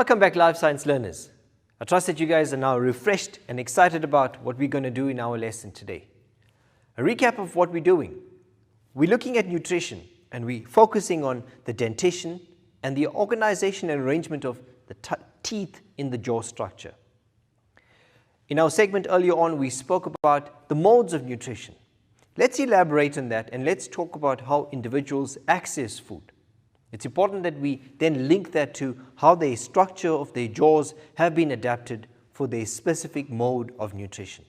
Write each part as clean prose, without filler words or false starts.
Welcome back, Life Science learners. I trust that you guys are now refreshed and excited about what we're going to do in our lesson today. A recap of what we're doing. We're looking at nutrition and we're focusing on the dentition and the organization and arrangement of the teeth in the jaw structure. In our segment earlier on, we spoke about the modes of nutrition. Let's elaborate on that and let's talk about how individuals access food. It's important that we then link that to how the structure of their jaws have been adapted for their specific mode of nutrition.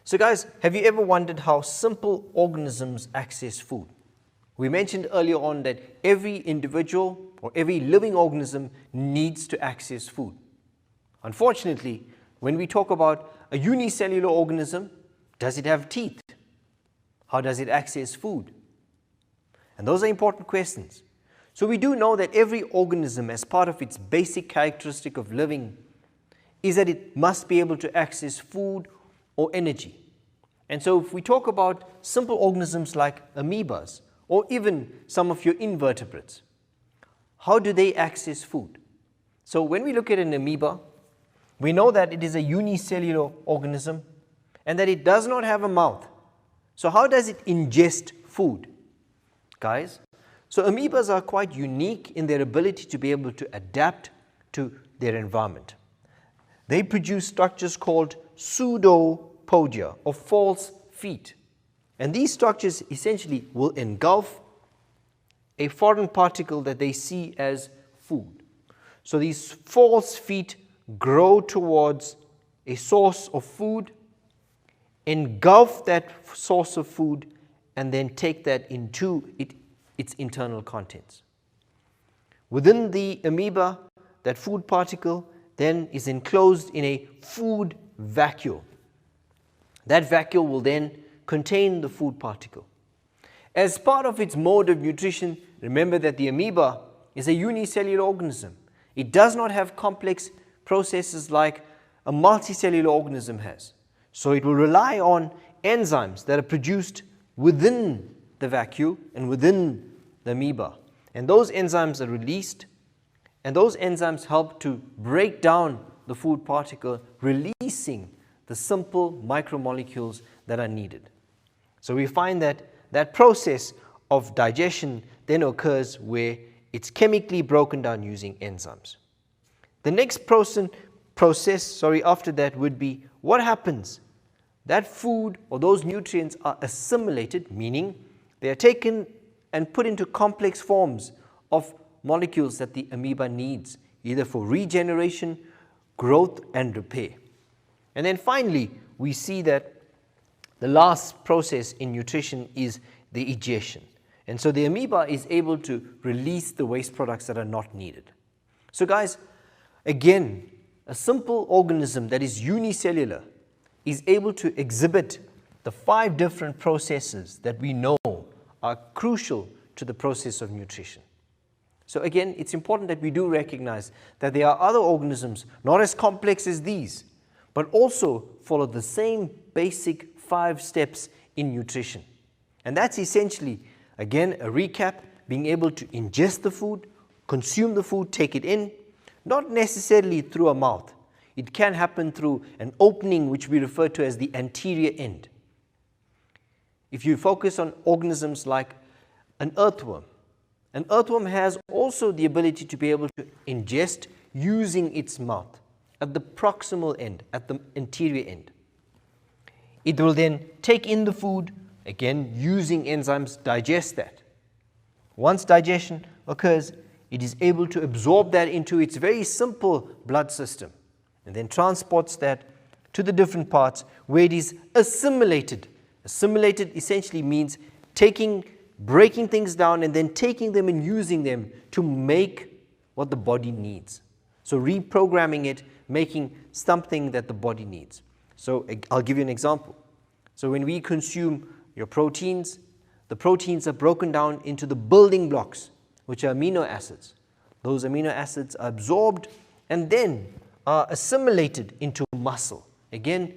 So guys, have you ever wondered how simple organisms access food? We mentioned earlier on that every individual or every living organism needs to access food. Unfortunately, when we talk about a unicellular organism, does it have teeth? How does it access food? And those are important questions. So we do know that every organism, as part of its basic characteristic of living, is that it must be able to access food or energy. And so if we talk about simple organisms like amoebas or even some of your invertebrates, how do they access food? So when we look at an amoeba, we know that it is a unicellular organism and that it does not have a mouth. So how does it ingest food? Guys, so amoebas are quite unique in their ability to be able to adapt to their environment. They produce structures called pseudopodia or false feet. And these structures essentially will engulf a foreign particle that they see as food. So these false feet grow towards a source of food, engulf that source of food, and then take that into its internal contents. Within the amoeba, that food particle then is enclosed in a food vacuole. That vacuole will then contain the food particle. As part of its mode of nutrition, remember that the amoeba is a unicellular organism. It does not have complex processes like a multicellular organism has. So it will rely on enzymes that are produced within the vacuole and within the amoeba. And those enzymes are released, and those enzymes help to break down the food particle, releasing the simple micromolecules that are needed. So we find that that process of digestion then occurs where it's chemically broken down using enzymes. The next process after that would be what happens. That food or those nutrients are assimilated, meaning they are taken and put into complex forms of molecules that the amoeba needs, either for regeneration, growth, and repair. And then finally, we see that the last process in nutrition is the egestion. And so the amoeba is able to release the waste products that are not needed. So guys, again, a simple organism that is unicellular is able to exhibit the 5 different processes that we know are crucial to the process of nutrition. So again, it's important that we do recognize that there are other organisms not as complex as these, but also follow the same basic 5 steps in nutrition. And that's essentially, again, a recap, being able to ingest the food, consume the food, take it in, not necessarily through a mouth. It can happen through an opening which we refer to as the anterior end. If you focus on organisms like an earthworm has also the ability to be able to ingest using its mouth at the proximal end, at the anterior end. It will then take in the food, again using enzymes, digest that. Once digestion occurs, it is able to absorb that into its very simple blood system and then transports that to the different parts where it is assimilated. Assimilated essentially means breaking things down and then taking them and using them to make what the body needs. So reprogramming it, making something that the body needs. So I'll give you an example. So when we consume your proteins, the proteins are broken down into the building blocks, which are amino acids. Those amino acids are absorbed and then are assimilated into muscle, again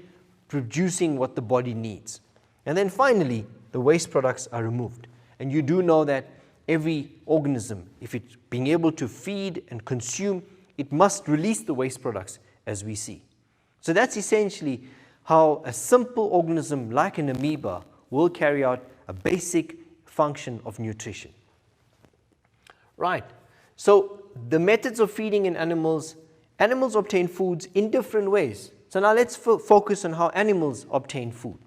producing what the body needs. And then finally, the waste products are removed. And you do know that every organism, if it's being able to feed and consume, it must release the waste products as we see. So that's essentially how a simple organism like an amoeba will carry out a basic function of nutrition. Right, so the methods of feeding in animals obtain foods in different ways. So now let's focus on how animals obtain food.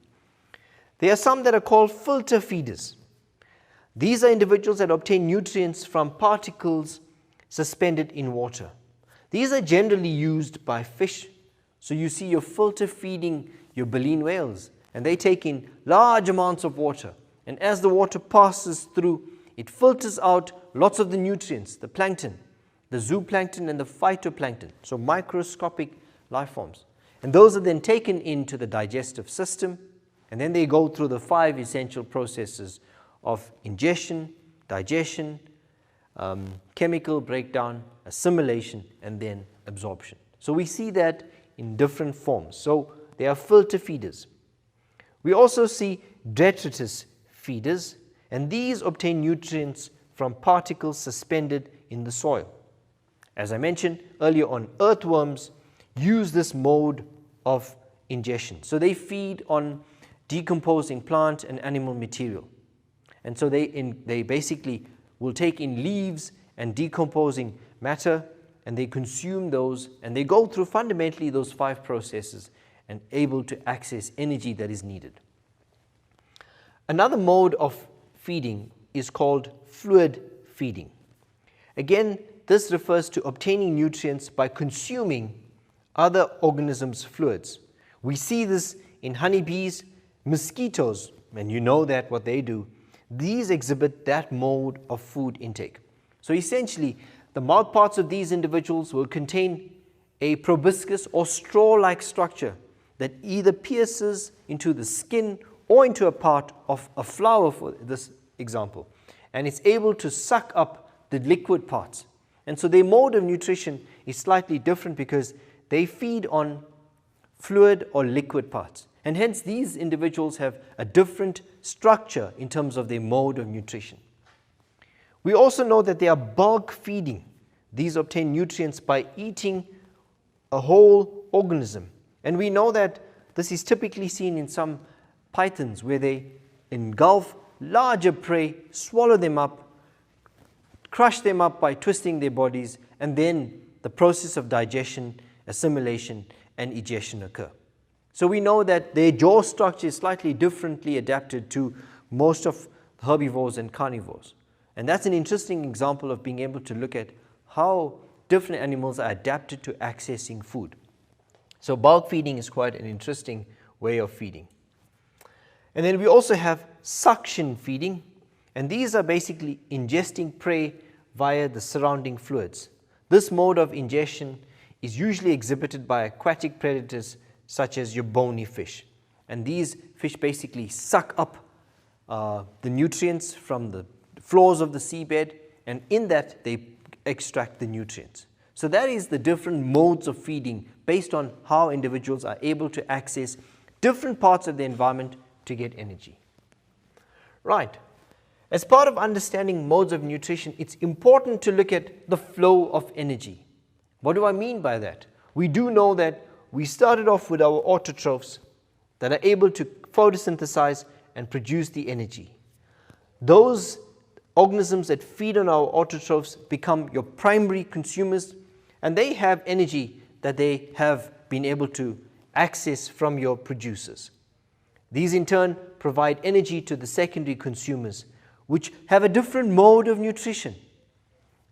There are some that are called filter feeders. These are individuals that obtain nutrients from particles suspended in water. These are generally used by fish. So you see you're filter feeding your baleen whales, and they take in large amounts of water. And as the water passes through, it filters out lots of the nutrients, the plankton, the zooplankton and the phytoplankton, so microscopic life forms. And those are then taken into the digestive system, and then they go through the 5 essential processes of ingestion, digestion, chemical breakdown, assimilation, and then absorption. So we see that in different forms. So they are filter feeders. We also see detritus feeders, and these obtain nutrients from particles suspended in the soil. As I mentioned earlier on, earthworms use this mode of ingestion. So they feed on decomposing plant and animal material. And so they basically will take in leaves and decomposing matter, and they consume those, and they go through fundamentally those 5 processes and able to access energy that is needed. Another mode of feeding is called fluid feeding. Again, this refers to obtaining nutrients by consuming other organisms' fluids. We see this in honeybees, mosquitoes, and you know that what they do. These exhibit that mode of food intake. So essentially, the mouthparts of these individuals will contain a proboscis or straw-like structure that either pierces into the skin or into a part of a flower, for this example, and it's able to suck up the liquid parts. And so their mode of nutrition is slightly different because they feed on fluid or liquid parts. And hence these individuals have a different structure in terms of their mode of nutrition. We also know that they are bulk feeding. These obtain nutrients by eating a whole organism. And we know that this is typically seen in some pythons where they engulf larger prey, swallow them up, crush them up by twisting their bodies, and then the process of digestion, assimilation, and egestion occur. So we know that their jaw structure is slightly differently adapted to most of herbivores and carnivores. And that's an interesting example of being able to look at how different animals are adapted to accessing food. So bulk feeding is quite an interesting way of feeding. And then we also have suction feeding, and these are basically ingesting prey via the surrounding fluids. This mode of ingestion is usually exhibited by aquatic predators such as your bony fish. And these fish basically suck up the nutrients from the floors of the seabed, and in that they extract the nutrients. So that is the different modes of feeding based on how individuals are able to access different parts of the environment to get energy. Right. As part of understanding modes of nutrition, it's important to look at the flow of energy. What do I mean by that? We do know that we started off with our autotrophs that are able to photosynthesize and produce the energy. Those organisms that feed on our autotrophs become your primary consumers, and they have energy that they have been able to access from your producers. These in turn provide energy to the secondary consumers, which have a different mode of nutrition.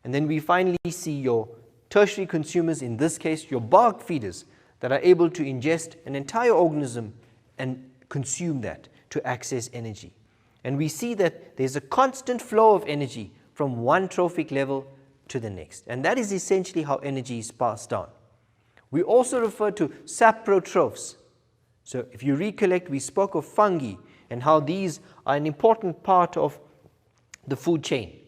And then we finally see your tertiary consumers, in this case your bulk feeders, that are able to ingest an entire organism and consume that to access energy. And we see that there's a constant flow of energy from one trophic level to the next. And that is essentially how energy is passed down. We also refer to saprotrophs. So if you recollect, we spoke of fungi and how these are an important part of the food chain.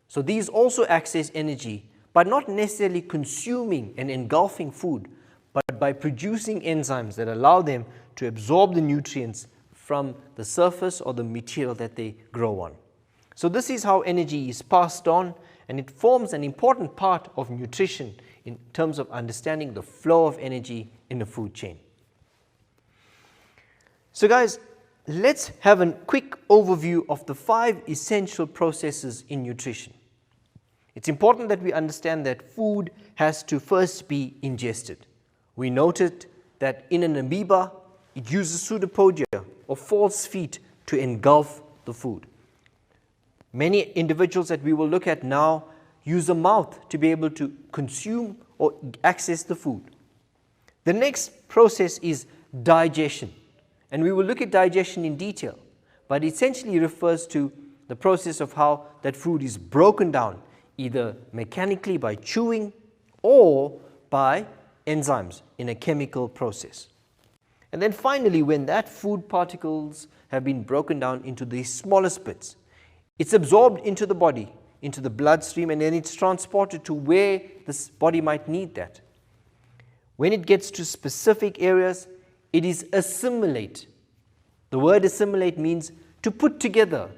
So these also access energy, but not necessarily consuming and engulfing food, but by producing enzymes that allow them to absorb the nutrients from the surface or the material that they grow on. So this is how energy is passed on, and it forms an important part of nutrition in terms of understanding the flow of energy in the food chain. So guys, let's have a quick overview of the 5 essential processes in nutrition. It's important that we understand that food has to first be ingested. We noted that in an amoeba, it uses pseudopodia or false feet to engulf the food. Many individuals that we will look at now use a mouth to be able to consume or access the food. The next process is digestion, and we will look at digestion in detail, but it essentially refers to the process of how that food is broken down, either mechanically by chewing or by enzymes in a chemical process. And then finally, when that food particles have been broken down into the smallest bits, it's absorbed into the body, into the bloodstream, and then it's transported to where this body might need that. When it gets to specific areas, it is assimilate. The word assimilate means to put together.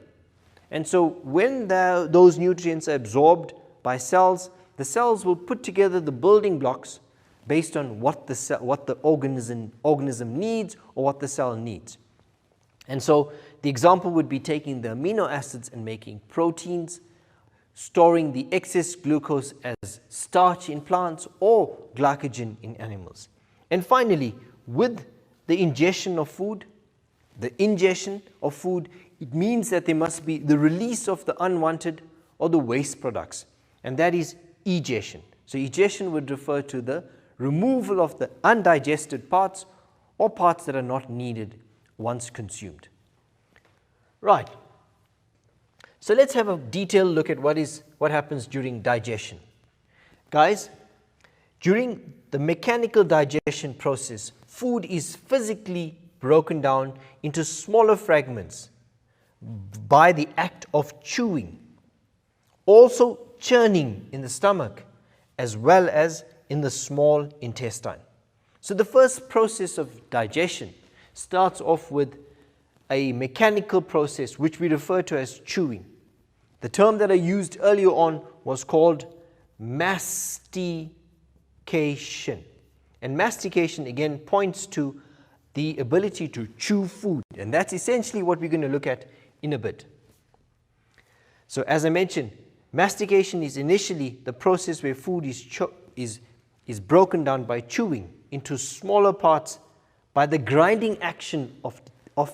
And so when those nutrients are absorbed by cells, the cells will put together the building blocks based on what the organism needs or what the cell needs. And so the example would be taking the amino acids and making proteins, storing the excess glucose as starch in plants or glycogen in animals. And finally, with the ingestion of food, it means that there must be the release of the unwanted or the waste products, and that is egestion. So egestion would refer to the removal of the undigested parts or parts that are not needed once consumed. Right. So let's have a detailed look at what happens during digestion. Guys, during the mechanical digestion process, food is physically broken down into smaller fragments by the act of chewing, also churning in the stomach as well as in the small intestine. So the first process of digestion starts off with a mechanical process which we refer to as chewing. The term that I used earlier on was called mastication. And mastication again points to the ability to chew food, and that's essentially what we're going to look at in a bit. So as I mentioned, mastication is initially the process where food is broken down by chewing into smaller parts by the grinding action of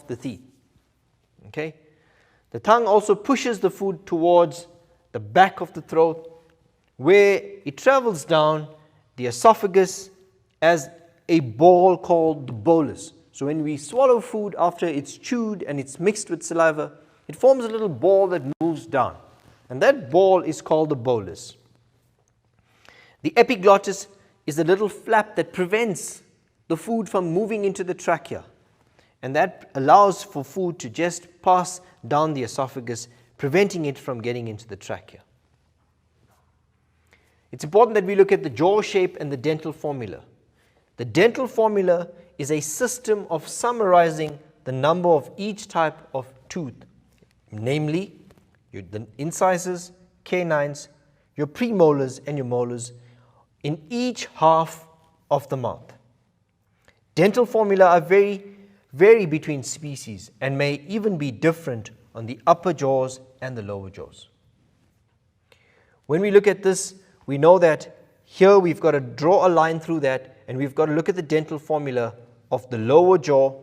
the teeth. Okay? The tongue also pushes the food towards the back of the throat, where it travels down the esophagus as a ball called the bolus. So when we swallow food after it's chewed and it's mixed with saliva, it forms a little ball that moves down, and that ball is called the bolus. The epiglottis is the little flap that prevents the food from moving into the trachea, and that allows for food to just pass down the esophagus, preventing it from getting into the trachea. It's important that we look at the jaw shape and the dental formula. The dental formula is a system of summarizing the number of each type of tooth, namely the incisors, canines, your premolars and your molars in each half of the mouth. Dental formula vary between species and may even be different on the upper jaws and the lower jaws. When we look at this, we know that here we've got to draw a line through that, and we've got to look at the dental formula of the lower jaw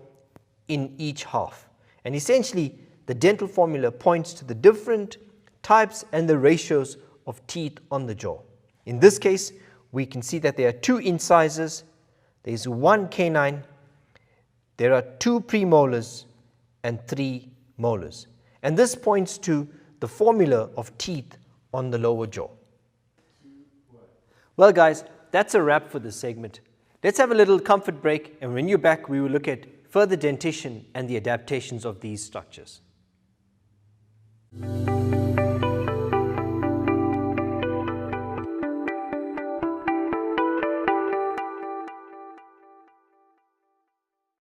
in each half. And essentially, the dental formula points to the different types and the ratios of teeth on the jaw. In this case, we can see that there are 2 incisors, there is 1 canine, there are 2 premolars and 3 molars. And this points to the formula of teeth on the lower jaw. Well guys, that's a wrap for this segment. Let's have a little comfort break, and when you're back, we will look at further dentition and the adaptations of these structures.